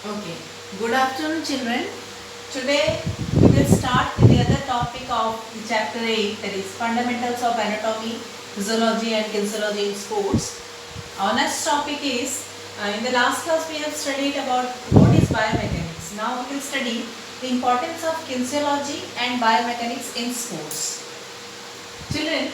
Okay. Good afternoon, children. Today we will start with the other topic of the chapter 8, that is fundamentals of anatomy, physiology and kinesiology in sports. Our next topic is, in the last class we have studied about what is biomechanics. Now we will study the importance of kinesiology and biomechanics in sports. Children,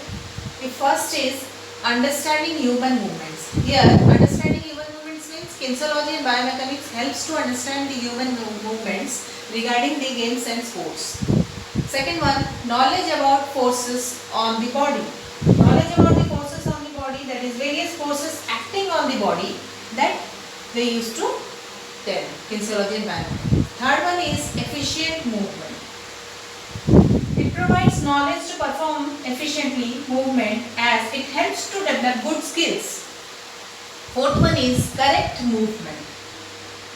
the first is understanding human movements. Here, understanding human movements means kinesiology and biomechanics helps to understand the human movements regarding the games and sports. Second one, knowledge about forces on the body. Knowledge about the forces on the body, that is various forces acting on the body that they used to tell, kinesiology and biomechanics. Third one is efficient movement. It provides knowledge to perform efficiently movement as it helps to develop good skills. Fourth one is correct movement.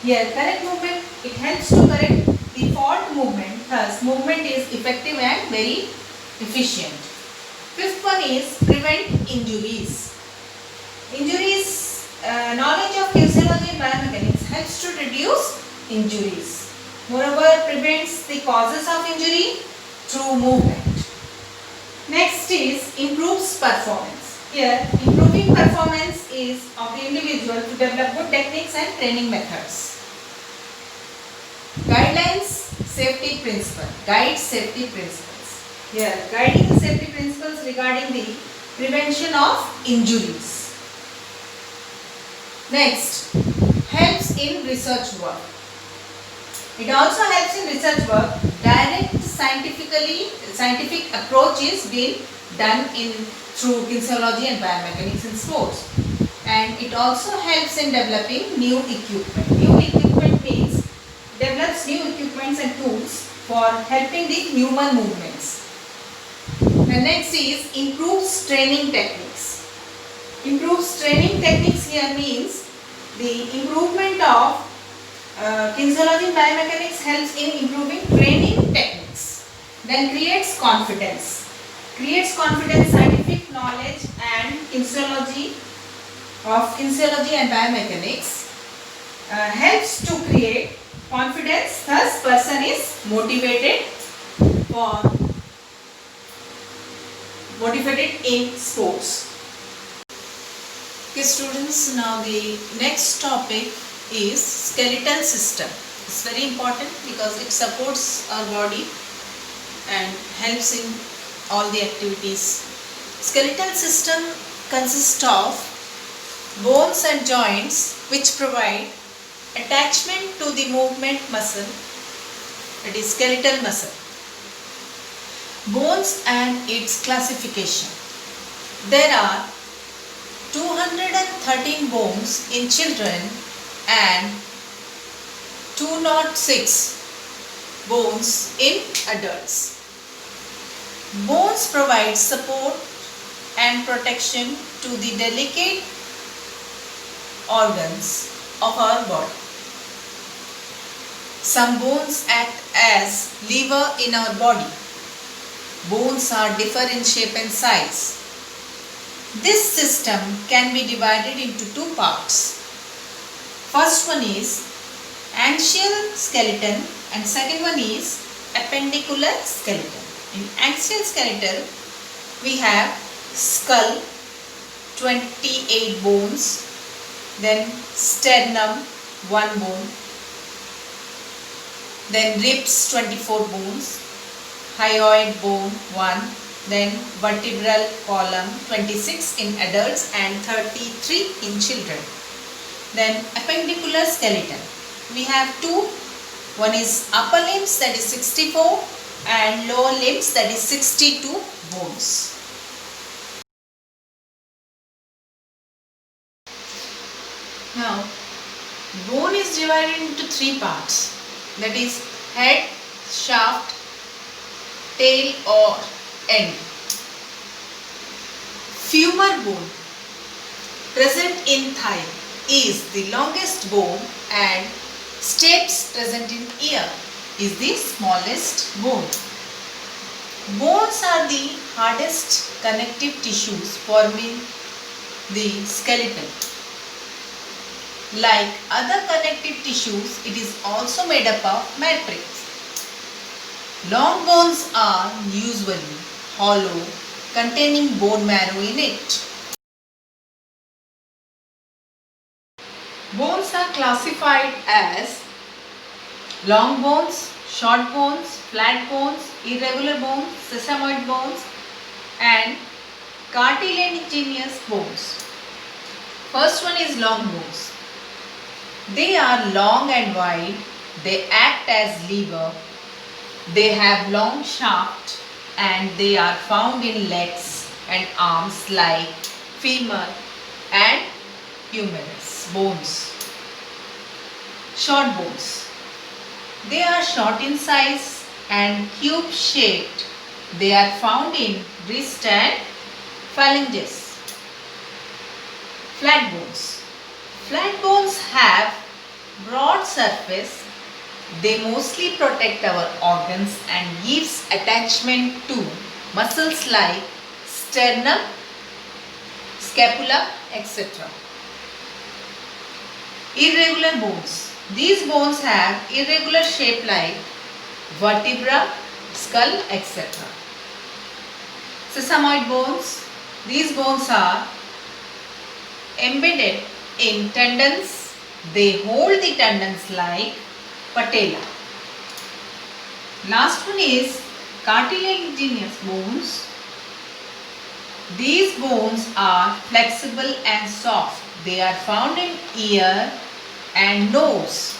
Here correct movement, it helps to correct the fault movement, thus movement is effective and very efficient. Fifth one is prevent injuries. Knowledge of physiology and biomechanics helps to reduce injuries. Moreover, prevents the causes of injury through movement. Next is improves performance. Here, improving performance is of the individual to develop good techniques and training methods. Guidelines, safety principle. Guides safety principles. Here, guiding the safety principles regarding the prevention of injuries. Next, helps in research work. It also helps in research work. Direct scientific approach is being done through kinesiology and biomechanics in sports, and it also helps in developing new equipment. New equipment means develops new equipments and tools for helping the human movements. The next is improves training techniques. Improves training techniques here means the improvement of kinesiology and biomechanics helps in improving training techniques. Then creates confidence. Creates confidence, scientific knowledge and kinesiology and biomechanics helps to create confidence. Thus, person is motivated in sports. Okay, students, now the next topic is skeletal system. It's very important because it supports our body and helps in all the activities. Skeletal system consists of bones and joints which provide attachment to the movement muscle, that is skeletal muscle. Bones and its classification. There are 213 bones in children and 206 bones in adults. Bones provide support and protection to the delicate organs of our body. Some bones act as lever in our body. Bones are differ in shape and size. This system can be divided into two parts. First one is axial skeleton and second one is appendicular skeleton. In axial skeleton we have skull, 28 bones, then sternum, 1 bone, then ribs, 24 bones, hyoid bone, 1, then vertebral column, 26 in adults and 33 in children. Then appendicular skeleton. We have two. One is upper limbs, that is 64, and lower limbs, that is 62 bones. Now, bone is divided into three parts, that is head, shaft, tail or end. Femur bone present in thigh is the longest bone and stapes present in ear is the smallest bone. Bones are the hardest connective tissues forming the skeleton. Like other connective tissues, it is also made up of matrix. Long bones are usually hollow, containing bone marrow in it. Bones are classified as long bones, short bones, flat bones, irregular bones, sesamoid bones and cartilaginous bones. First one is long bones. They are long and wide. They act as lever. They have long shaft and they are found in legs and arms like femur and humerus bones. Short bones. They are short in size and cube shaped. They are found in wrist and phalanges. Flat bones. Flat bones have broad surface. They mostly protect our organs and gives attachment to muscles like sternum, scapula, etc. Irregular bones. These bones have irregular shape like vertebra, skull, etc. Sesamoid bones. These bones are embedded in tendons. They hold the tendons like patella. Last one is cartilaginous bones. These bones are flexible and soft. They are found in ear and nose.